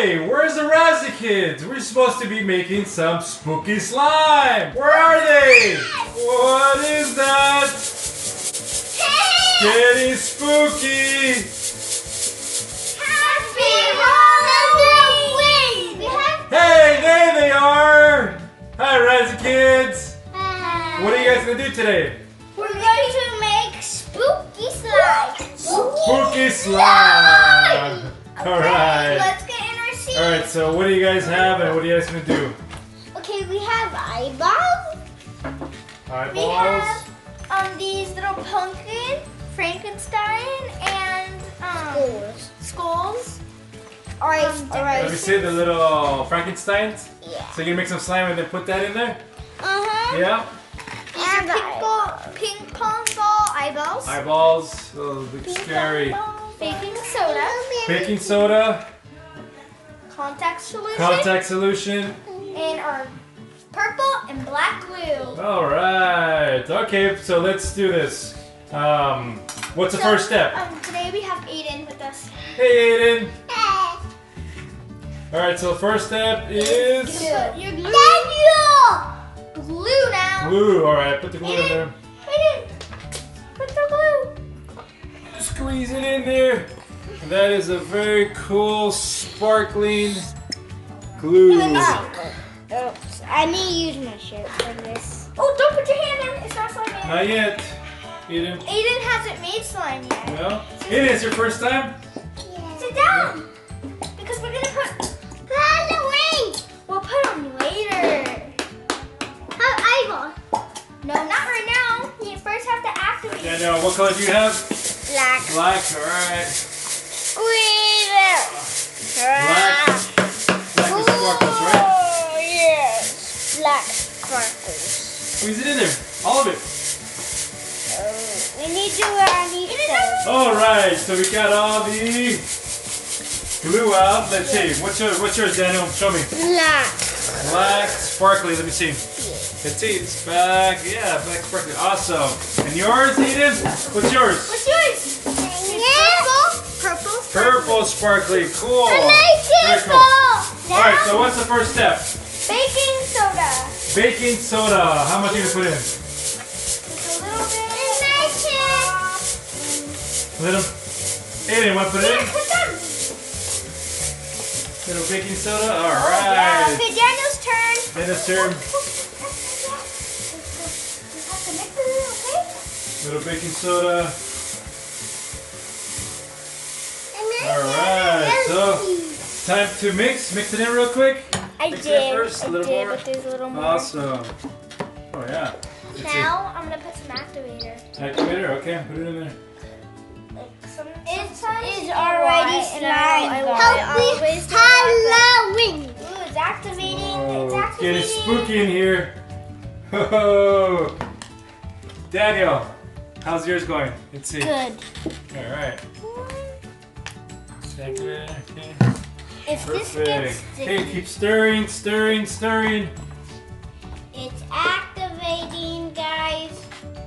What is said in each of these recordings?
Hey, where's the Razzy Kids? We're supposed to be making some spooky slime. Where are they? What is that? Getting spooky. Happy Halloween! Hey, there they are. Hi, Razzy Kids. What are you guys gonna do today? We're going to make spooky slime. Spooky slime. All right. Let's get in our seat. All right. So, what do you guys have, and what are you guys gonna do? Okay, we have eyeballs. Eyeballs. We have these little pumpkin, Frankenstein, and skulls. All right. Let me see the little Frankensteins. Yeah. So you're gonna make some slime and then put that in there? Yeah. Yeah. And ping pong ball eyeballs. Eyeballs. Oh, look scary. Baking soda. Baking soda. Contact solution. Contact solution. And our purple and black glue. All right. Okay. So let's do this. What's the first step? Today we have Aiden with us. Hey, Aiden. All right. So the first step is Your glue. Glue now. glue. All right. Put the glue in there. Aiden, put the glue. Squeeze it in there. And that is a very cool, sparkling glue. Oops, I need to use my shirt for this. Oh, don't put your hand in. It's not slime yet. Not yet. Aiden. Aiden hasn't made slime yet. No? Aiden, it's your first time? Yeah. Sit down. Because we're going to put Halloween. We'll put them later. Have eyeball. No, not right now. You first have to activate. Yeah, no. What color do you have? Black. Black. All right. Black. Black is sparkles, right? Oh, yes. Black sparkles. Squeeze it in there. All of it. We need to on each side. All right. So we got all the glue out. Let's see. What's yours, Daniel? Show me. Black. Black, sparkly. Let me see. Let's see. It's black. Yeah, black, sparkly. Awesome. And yours, Aiden? What's yours? What's yours? Purple. Purple, sparkly. Cool. I like Very it. cool. All right. So what's the first step? Baking soda. Baking soda. How much are you gonna put in? Just a little bit. Little. Aiden, want to put it in? Put them. Little baking soda. All Yeah. right. Okay, Daniel's turn. Daniel's turn. Okay? Little baking soda. All right. So time to mix. Mix it in real quick. I Mix it did. first, a I little did, more. but there's a little more. Awesome. Oh yeah. Let's see. Now I'm gonna put some activator. Activator. Okay. Put it in there. It's already slime. Happy Halloween! Ooh, it's activating. Oh, It's it's activating. getting spooky in here. Oh. Daniel, how's yours going? Let's see. Good. All right. Activator. Okay. If this Perfect. gets Okay, sticky, keep stirring, stirring, stirring. it's activating, guys.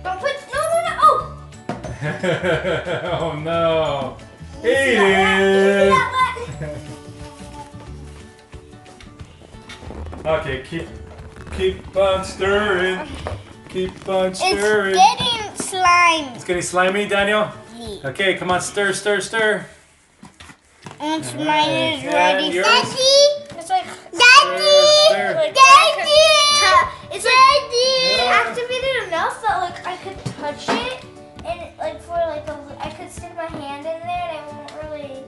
Don't put no. Oh! Oh no. You see Aiden. that wet? Okay, keep on stirring. Keep on stirring. It's getting slime. It's getting slimy, Daniel? Okay, come on, stir, stir, stir. And All mine right. is And ready. yours? It's like Stir. like it's like Yeah. activated enough that like I could touch it and like for like I could stick my hand in there and it won't really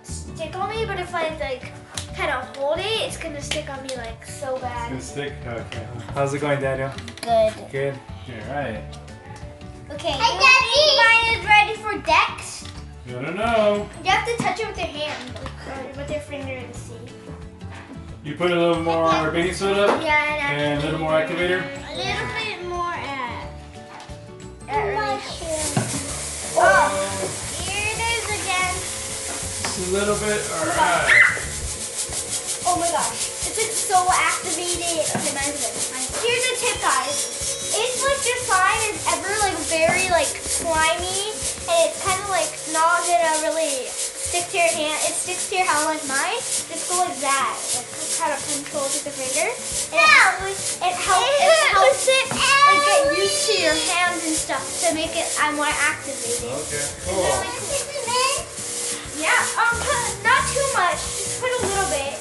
stick on me. But if I like kind of hold it, it's gonna stick on me like so It's bad. gonna stick? Okay. How's it going, Daniel? Good. Good? All right. Okay. Hey, Daddy. Mine is ready for Dex. I don't know. You have to touch it with your hand or with your finger to see. You put a little more baking soda Yeah, and a little more activator. A little bit more at really here it is again. Just a little bit. All right. Oh my gosh. It's like so activated. Okay, mine's good. Here's a tip, guys. If like your slime is ever like very like slimy and it's kind of like not gonna really stick to your hand. It sticks to your hand like mine. Just go like that, like kind of control with the finger. And it helps it like get used to your hands and stuff to make it more activated. Okay, cool. Yeah, not too much. Just put a little bit.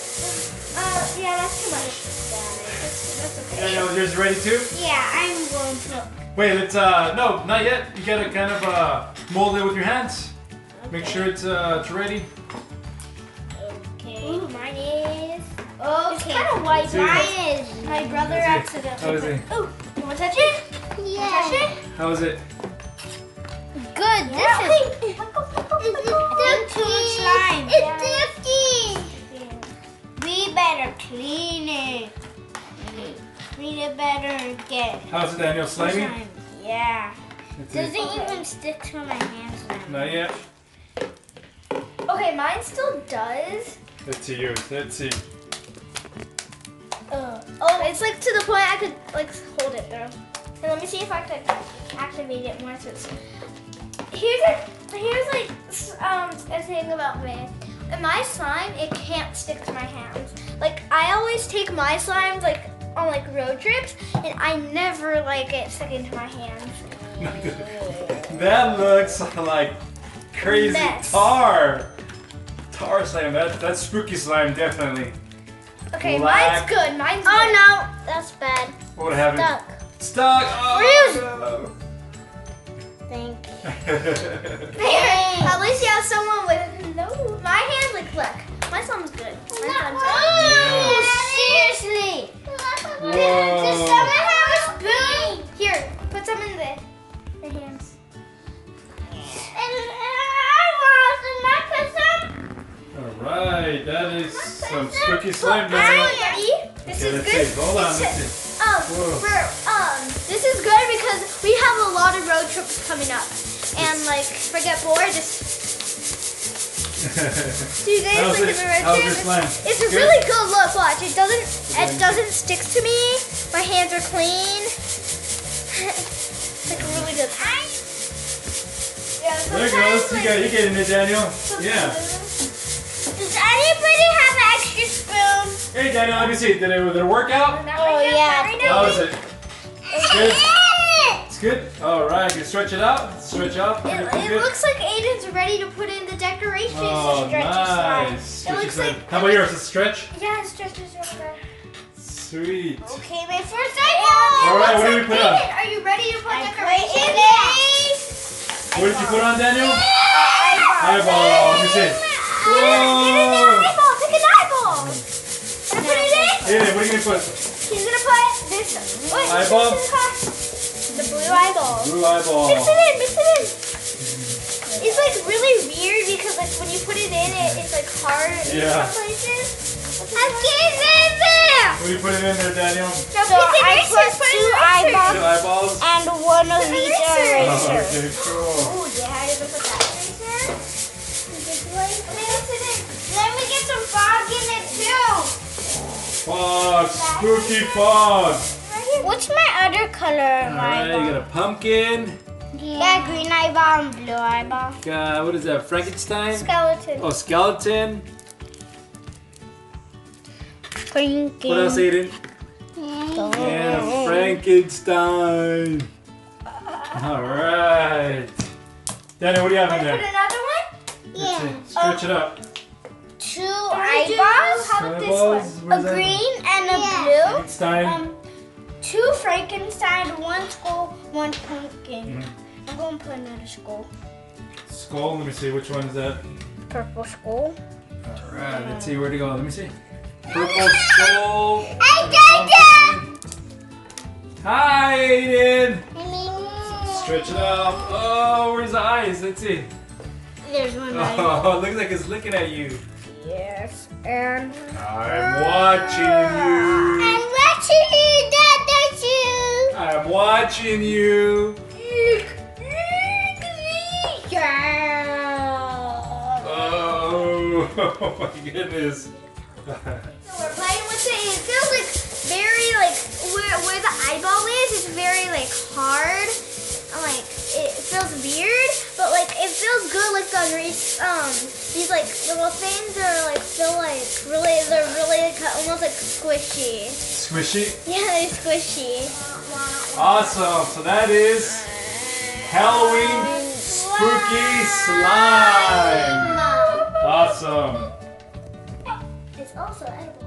Yeah, that's too much. That's okay. Daniel, yours ready too? Yeah, I'm going to. Wait, let's, no, not yet. You gotta kind of mold it with your hands. Make sure it's ready. Okay. Ooh, mine is. Okay. It's kind of white. Mine is. My brother accidentally. How is it? Ooh, you want to touch it? Yeah. Touch it? How is it? Good. Yeah. This is. It's too much slime. It's dirty. We better clean it. Clean it better again. How's it, Daniel? Slimy? Yeah. Let's see. Doesn't even stick to my hands now. Not yet. Okay, mine still does. Let's see yours. Let's see. Oh, it's like to the point I could like hold it though. And let me see if I could activate it more. So here's like a thing about me. In my slime, it can't stick to my hands. Like I always take my slimes like on like road trips, and I never like it sticking to my hands. That looks like crazy Mess. tar slime. That's spooky slime, definitely. Okay, Black. mine's good. Mine's Oh good. no, that's bad. What would happen? Stuck. Stuck. Oh, Thank you. no. At least you have someone with no. My hands like look. My slime's good. My slime's Oh, seriously. Whoa. Does someone have a spoon? Here, put some in the hands. Alright, that is some spooky slime, Daniel. Ready? This Okay, is let's good. see. Hold on, let's see. Whoa. This is good because we have a lot of road trips coming up, and like if I get bored, just do you guys How's like it? the road How's trip? your slime? It's Good? really good. Look, watch. It doesn't stick to me. My hands are clean. It's like really good. Yeah, There it goes. You get in it, Daniel. Yeah. Does anybody have an extra spoon? Hey, Daniel, let me see. Did it work out? Oh, yeah. How is it? Good. It's good. All right. You stretch it out. Stretch out. It looks like Aiden's ready to put in the decorations. Oh, to stretch his slime. nice. It looks like. How about yours? A stretch? Yeah, it stretches over. Sweet. Okay, my first eyeball. All right. What do we put on? Are you ready to put decorations? What did you put on, Daniel? Eyeball. Eyeball. Let me see. Whoa. Eyeball. Pick an eyeball. Can I put it in? Hey, what are you gonna put? He's gonna put this. Wait, Eyeball? The blue eyeball. Blue eyeball. Mix it in. Mix it in. It's like really weird because like when you put it in, it's like hard Yeah. in some places. I'm getting in there. What do you put it in there, Daniel? So I put two eyeballs Two eyeballs. and one of each Oh, eraser. okay, cool. Oh yeah, you're gonna put that eraser. Okay, mix it in. Let me get some fog in it too. Fog. Spooky fog. Right here. What's my other color? All right, you got a pumpkin. Yeah, green eyeball and blue eyeball. What is that? Frankenstein? Skeleton. Oh, skeleton. Franken. What else, Aiden? Yeah, Frankenstein. All right. Daniel, what do you have in Put there? another one. Let's see. Stretch it up. Two Eyeballs. eyeballs, How about this Eyeballs. one? What a is that? green and a blue. Frankenstein. Two Frankenstein, one skull, one pumpkin. Mhm. I'm going to put another skull. Skull. Let me see. Which one is that? Purple skull. All right. Let's see where to go. Let me see. Purple skull. I Hi, Aiden. got Stretch it up. Oh, where's the eyes? Let's see. There's one eyeball. Oh, it looks like it's looking at you. Yes, and I'm watching you. I'm watching you, Dad. That's you. I'm watching you. Yeah. Oh, my goodness. So we're playing with it. It feels like very like where the eyeball is. It's very like hard. I'm like it feels weird, but like it feels good. Like these like little things are like feel like they're really like, almost like squishy. Squishy? Yeah, they're squishy. Awesome. So that is Halloween spooky slime. Awesome. It's also edible.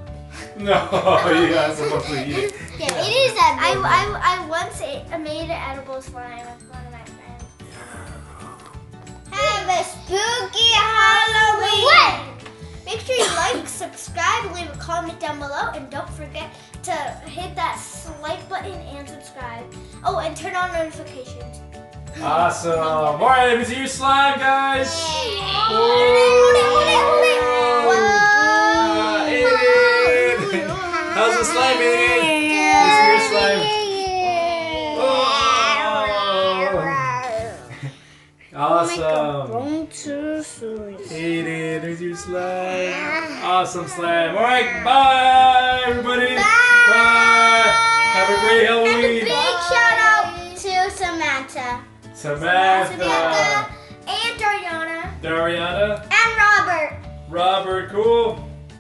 No, you're not supposed to eat it. Yeah, it is edible. I once made an edible slime with one of my friends. Have a spooky Halloween. Make sure you like, subscribe, leave a comment down below, and don't forget to hit that like button and subscribe. Oh, and turn on notifications. Awesome. All right, let me see your slime, guys. How's the slime, Aiden? Let me see your slime. Awesome. Aiden, there's your slime. Awesome slime. All right, bye, everybody. Bye. Have a great Halloween. Big shout out to Samantha. Samantha. And Dariana. Dariana. And Robert. Robert, cool.